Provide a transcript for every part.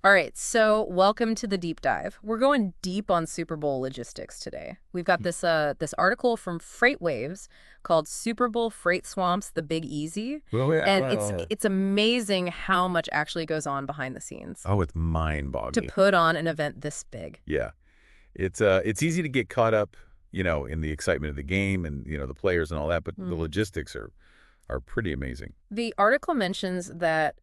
All right, so welcome to the deep dive. We're going deep on Super Bowl logistics today. We've got this article from FreightWaves called Super Bowl Freight Swamps: The Big Easy, Well, yeah. and it's Well, it's amazing how much actually goes on behind the scenes oh, it's to mind-boggling. put on an event this big. Yeah. It's easy to get caught up, in the excitement of the game and, the players and all that, but the Mm. logistics are pretty amazing. The article mentions that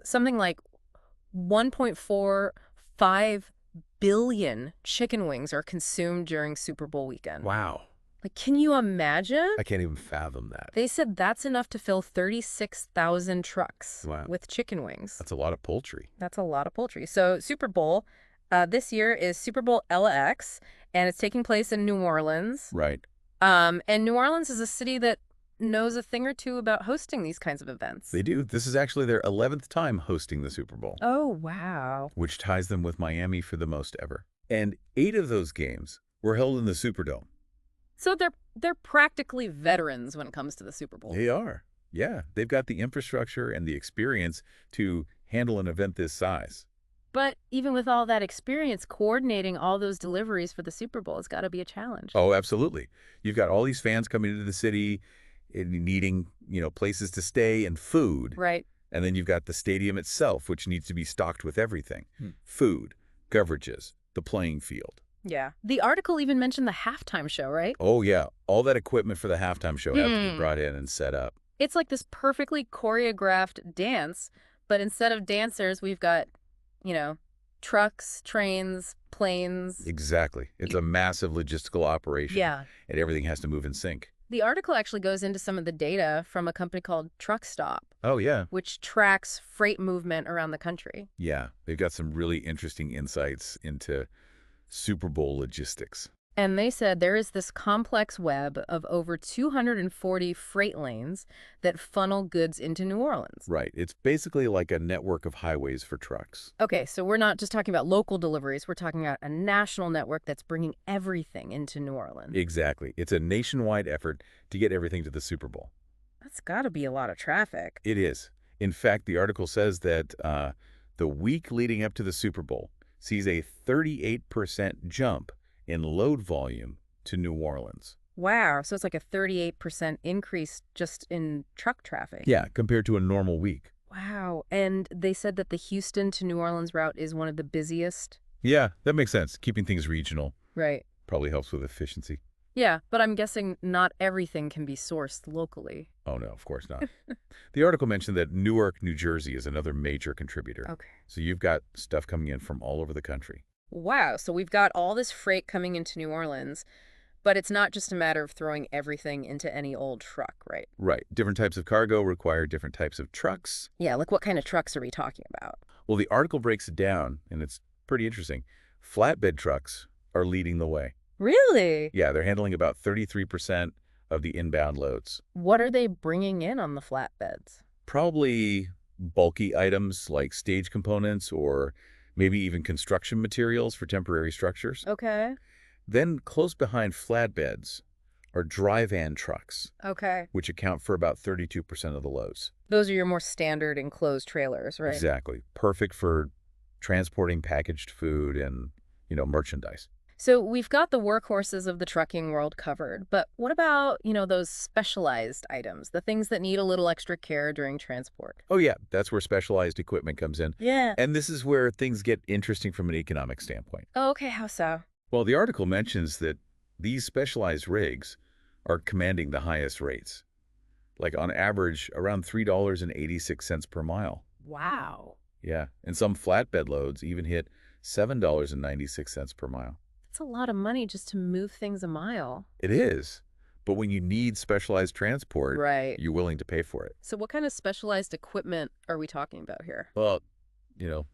something like 1.45 billion chicken wings are consumed during Super Bowl weekend. Wow. Like, can you imagine? I can't even fathom that. They said that's enough to fill 36,000 trucks Wow. with chicken wings. That's a lot of poultry. That's a lot of poultry. So Super Bowl this year is Super Bowl LIX, and it's taking place in New Orleans. Right. And New Orleans is a city that knows a thing or two about hosting these kinds of events. They do. This is actually their 11th time hosting the Super Bowl, Oh, wow. which ties them with Miami for the most ever. And 8 of those games were held in the Superdome. So they're practically veterans when it comes to the Super Bowl. They are. Yeah. They've got the infrastructure and the experience to handle an event this size. But even with all that experience, coordinating all those deliveries for the Super Bowl has got to be a challenge. Oh, absolutely. You've got all these fans coming into the city and needing, places to stay and food. Right. And then you've got the stadium itself, which needs to be stocked with everything. Food, beverages, the playing field. Yeah. The article even mentioned the halftime show, right? Oh, yeah. All that equipment for the halftime show has to be brought in and set up. It's like this perfectly choreographed dance, but instead of dancers, we've got, trucks, trains, planes. Exactly. It's a massive logistical operation. Yeah. And everything has to move in sync. The article actually goes into some of the data from a company called Truck Stop, Oh, yeah. which tracks freight movement around the country. Yeah. They've got some really interesting insights into Super Bowl logistics. And they said there is this complex web of over 240 freight lanes that funnel goods into New Orleans. Right. It's basically like a network of highways for trucks. Okay, so we're not just talking about local deliveries. We're talking about a national network that's bringing everything into New Orleans. Exactly. It's a nationwide effort to get everything to the Super Bowl. That's got to be a lot of traffic. It is. In fact, the article says that the week leading up to the Super Bowl sees a 38% jump in load volume to New Orleans. Wow, so it's like a 38% increase just in truck traffic. Yeah, compared to a normal week. Wow, and they said that the Houston to New Orleans route is one of the busiest. Yeah, that makes sense. Keeping things regional Right. probably helps with efficiency. Yeah, but I'm guessing not everything can be sourced locally. Oh, no, of course not. The article mentioned that Newark, New Jersey is another major contributor. Okay. So you've got stuff coming in from all over the country. Wow, so we've got all this freight coming into New Orleans, but it's not just a matter of throwing everything into any old truck, right? Right. Different types of cargo require different types of trucks. Yeah, like what kind of trucks are we talking about? Well, the article breaks it down, and it's pretty interesting. Flatbed trucks are leading the way. Really? Yeah, they're handling about 33% of the inbound loads. What are they bringing in on the flatbeds? Probably bulky items like stage components or maybe even construction materials for temporary structures. Okay. Then close behind flatbeds are dry van trucks, Okay. which account for about 32% of the loads. Those are your more standard enclosed trailers, right? Exactly. Perfect for transporting packaged food and, merchandise. So we've got the workhorses of the trucking world covered, but what about, those specialized items, the things that need a little extra care during transport? Oh, yeah, that's where specialized equipment comes in. Yeah. And this is where things get interesting from an economic standpoint. Oh, okay, how so? Well, the article mentions that these specialized rigs are commanding the highest rates, like on average around $3.86 per mile. Wow. Yeah, and some flatbed loads even hit $7.96 per mile. That's a lot of money just to move things a mile. It is, but when you need specialized transport, Right. you're willing to pay for it. So what kind of specialized equipment are we talking about here? Well,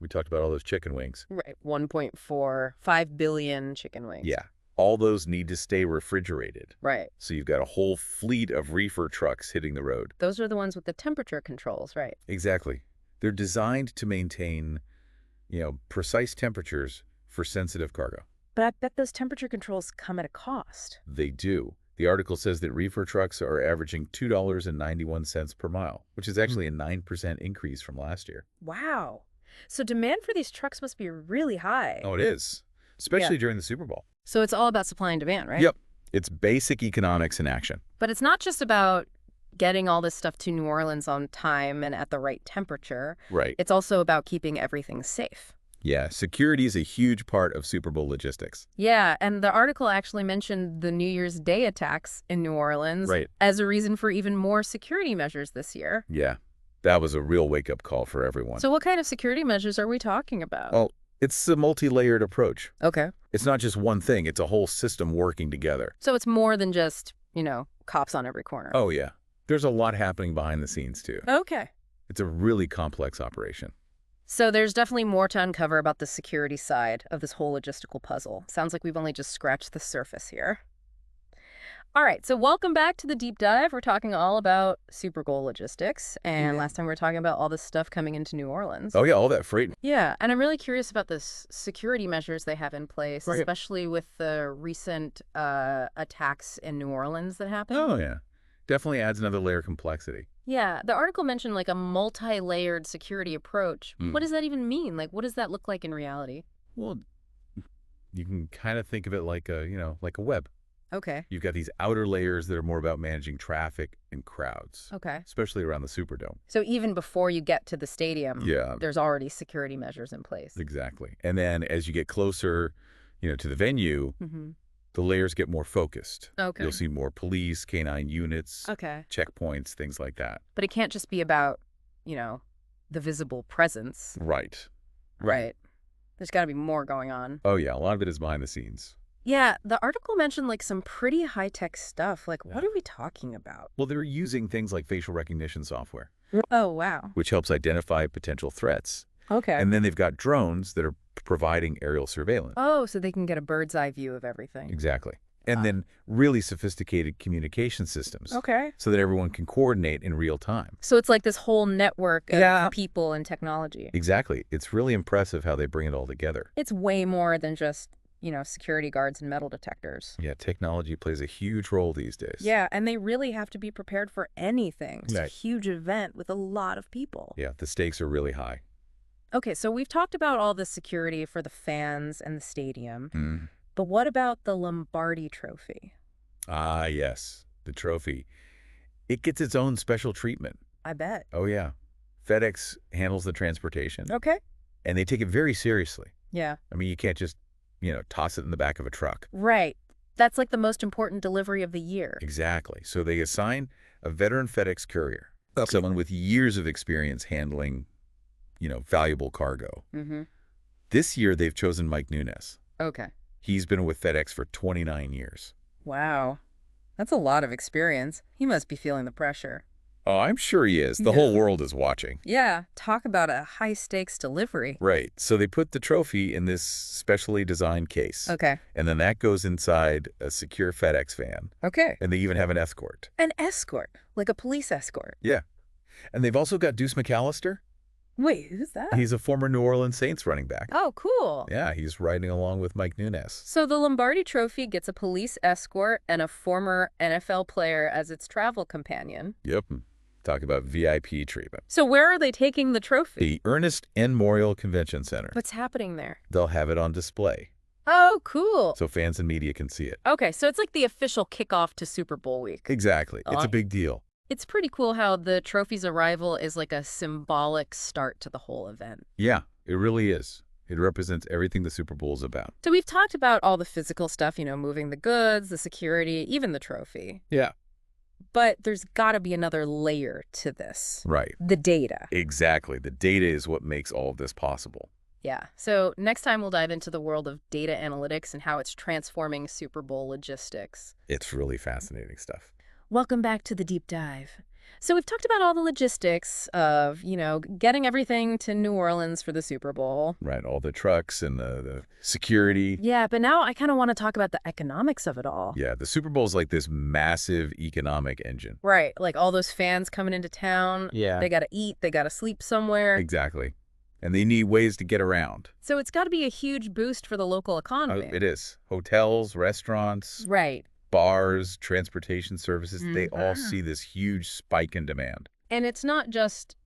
we talked about all those chicken wings. Right. 1.45 billion chicken wings. Yeah, all those need to stay refrigerated. Right. So you've got a whole fleet of reefer trucks hitting the road. Those are the ones with the temperature controls, right? Exactly. They're designed to maintain, precise temperatures for sensitive cargo. But I bet those temperature controls come at a cost. They do. The article says that reefer trucks are averaging $2.91 per mile, which is actually a 9% increase from last year. Wow. So demand for these trucks must be really high. Oh, it is, especially during the Super Bowl. So it's all about supply and demand, right? Yep. It's basic economics in action. But it's not just about getting all this stuff to New Orleans on time and at the right temperature. Right. It's also about keeping everything safe. Yeah, security is a huge part of Super Bowl logistics. Yeah, and the article actually mentioned the New Year's Day attacks in New Orleans as a reason for even more security measures this year. Yeah, that was a real wake-up call for everyone. So what kind of security measures are we talking about? Well, it's a multi-layered approach. Okay. It's not just one thing. It's a whole system working together. So it's more than just, cops on every corner. Oh, yeah. There's a lot happening behind the scenes, too. Okay. It's a really complex operation. So there's definitely more to uncover about the security side of this whole logistical puzzle. Sounds like we've only just scratched the surface here. All right, so welcome back to the deep dive. We're talking all about Super Bowl logistics. And last time we were talking about all this stuff coming into New Orleans. Oh, yeah, all that freight. Yeah, and I'm really curious about the security measures they have in place, especially with the recent attacks in New Orleans that happened. Oh, yeah. Definitely adds another layer of complexity. Yeah, the article mentioned like a multi-layered security approach. What does that even mean? Like, what does that look like in reality? Well, you can kind of think of it like a, like a web. Okay. You've got these outer layers that are more about managing traffic and crowds. Okay. Especially around the Superdome. So even before you get to the stadium, there's already security measures in place. Exactly. And then as you get closer, to the venue, the layers get more focused. Okay. You'll see more police, canine units, checkpoints, things like that. But it can't just be about, the visible presence. Right. There's got to be more going on. Oh, yeah. A lot of it is behind the scenes. Yeah, the article mentioned like some pretty high-tech stuff. Like, what are we talking about? Well, they're using things like facial recognition software. Oh, wow. Which helps identify potential threats. Okay. And then they've got drones that are providing aerial surveillance. Oh, so they can get a bird's eye view of everything. Exactly. And then really sophisticated communication systems. Okay. So that everyone can coordinate in real time. So it's like this whole network of people and technology. Exactly. It's really impressive how they bring it all together. It's way more than just security guards and metal detectors. Yeah, technology plays a huge role these days. Yeah, and they really have to be prepared for anything. It's a Right. huge event with a lot of people. Yeah, the stakes are really high. Okay, so we've talked about all the security for the fans and the stadium, but what about the Lombardi Trophy? Ah, yes, the trophy. It gets its own special treatment. I bet. Oh, yeah. FedEx handles the transportation. Okay. And they take it very seriously. Yeah. I mean, you can't just, toss it in the back of a truck. Right. That's like the most important delivery of the year. Exactly. So they assign a veteran FedEx courier, someone with years of experience handling, valuable cargo. This year, they've chosen Mike Nunes. Okay. He's been with FedEx for 29 years. Wow. That's a lot of experience. He must be feeling the pressure. Oh, I'm sure he is. The whole world is watching. Yeah, talk about a high-stakes delivery. Right. So they put the trophy in this specially designed case. Okay. And then that goes inside a secure FedEx van. Okay. And they even have an escort. An escort? Like a police escort? Yeah. And they've also got Deuce McAllister. Wait, who's that? He's a former New Orleans Saints running back. Oh, cool. Yeah, he's riding along with Mike Nunes. So the Lombardi Trophy gets a police escort and a former NFL player as its travel companion. Yep. Talk about VIP treatment. So where are they taking the trophy? The Ernest N. Morial Convention Center. What's happening there? They'll have it on display. Oh, cool. So fans and media can see it. Okay, so it's like the official kickoff to Super Bowl week. Exactly. It's a big deal. It's pretty cool how the trophy's arrival is like a symbolic start to the whole event. Yeah, it really is. It represents everything the Super Bowl is about. So we've talked about all the physical stuff, moving the goods, the security, even the trophy. Yeah. But there's got to be another layer to this. Right. The data. Exactly. The data is what makes all of this possible. Yeah. So next time we'll dive into the world of data analytics and how it's transforming Super Bowl logistics. It's really fascinating stuff. Welcome back to the deep dive. So we've talked about all the logistics of, getting everything to New Orleans for the Super Bowl. Right, all the trucks and the security. Yeah, but now I kind of want to talk about the economics of it all. Yeah, the Super Bowl is like this massive economic engine. Right, like all those fans coming into town. Yeah. They got to eat, they got to sleep somewhere. Exactly. And they need ways to get around. So it's got to be a huge boost for the local economy. Oh, it is. Hotels, restaurants. Right. Bars, transportation services, they all see this huge spike in demand. And it's not just,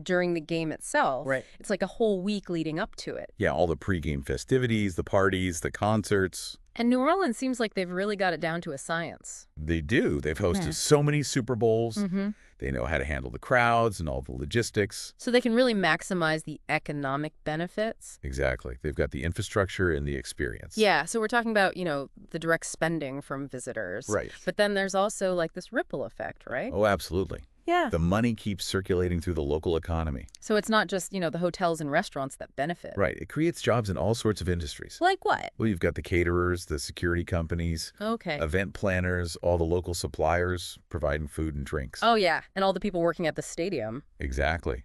during the game itself. Right. It's like a whole week leading up to it. Yeah, all the pregame festivities, the parties, the concerts. And New Orleans seems like they've really got it down to a science. They do. They've hosted Yeah. so many Super Bowls. Mm-hmm. They know how to handle the crowds and all the logistics. So they can really maximize the economic benefits. Exactly. They've got the infrastructure and the experience. Yeah, so we're talking about, the direct spending from visitors. Right. But then there's also like this ripple effect, right? Oh, absolutely. Yeah. The money keeps circulating through the local economy. So it's not just, the hotels and restaurants that benefit. Right. It creates jobs in all sorts of industries. Like what? Well, you've got the caterers, the security companies, Okay. event planners, all the local suppliers providing food and drinks. Oh, yeah. And all the people working at the stadium. Exactly.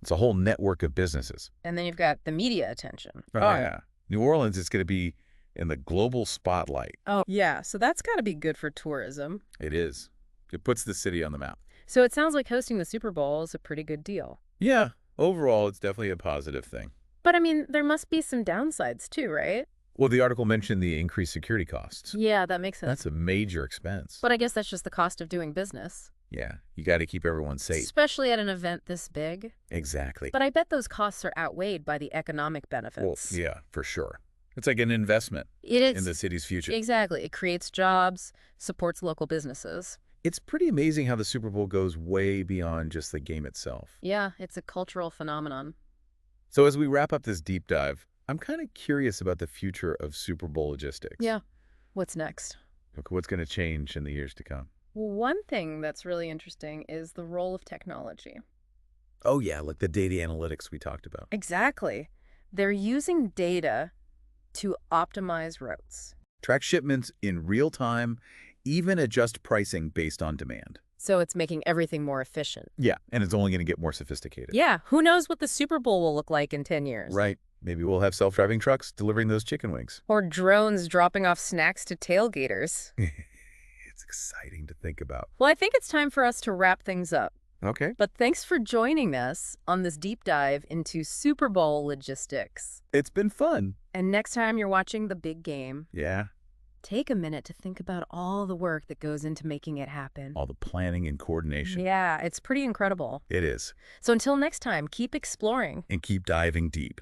It's a whole network of businesses. And then you've got the media attention. Oh, yeah. New Orleans is going to be in the global spotlight. Oh, yeah. So that's got to be good for tourism. It is. It puts the city on the map. So it sounds like hosting the Super Bowl is a pretty good deal. Yeah. Overall, it's definitely a positive thing. But I mean, there must be some downsides too, right? Well, the article mentioned the increased security costs. Yeah, that makes sense. That's a major expense. But I guess that's just the cost of doing business. Yeah, you got to keep everyone safe. Especially at an event this big. Exactly. But I bet those costs are outweighed by the economic benefits. Well, yeah, for sure. It's like an investment It is. in the city's future. Exactly. It creates jobs, supports local businesses. It's pretty amazing how the Super Bowl goes way beyond just the game itself. Yeah, it's a cultural phenomenon. So as we wrap up this deep dive, I'm kind of curious about the future of Super Bowl logistics. Yeah. What's next? Look, what's going to change in the years to come? Well, one thing that's really interesting is the role of technology. Oh, yeah, like the data analytics we talked about. Exactly. They're using data to optimize routes. Track shipments in real time, even adjust pricing based on demand. So it's making everything more efficient. Yeah, and it's only going to get more sophisticated. Yeah, who knows what the Super Bowl will look like in 10 years. Right. Maybe we'll have self-driving trucks delivering those chicken wings. Or drones dropping off snacks to tailgaters. It's exciting to think about. Well, I think it's time for us to wrap things up. Okay. But thanks for joining us on this deep dive into Super Bowl logistics. It's been fun. And next time you're watching the big game, Yeah. take a minute to think about all the work that goes into making it happen. All the planning and coordination. Yeah, it's pretty incredible. It is. So until next time, keep exploring. And keep diving deep.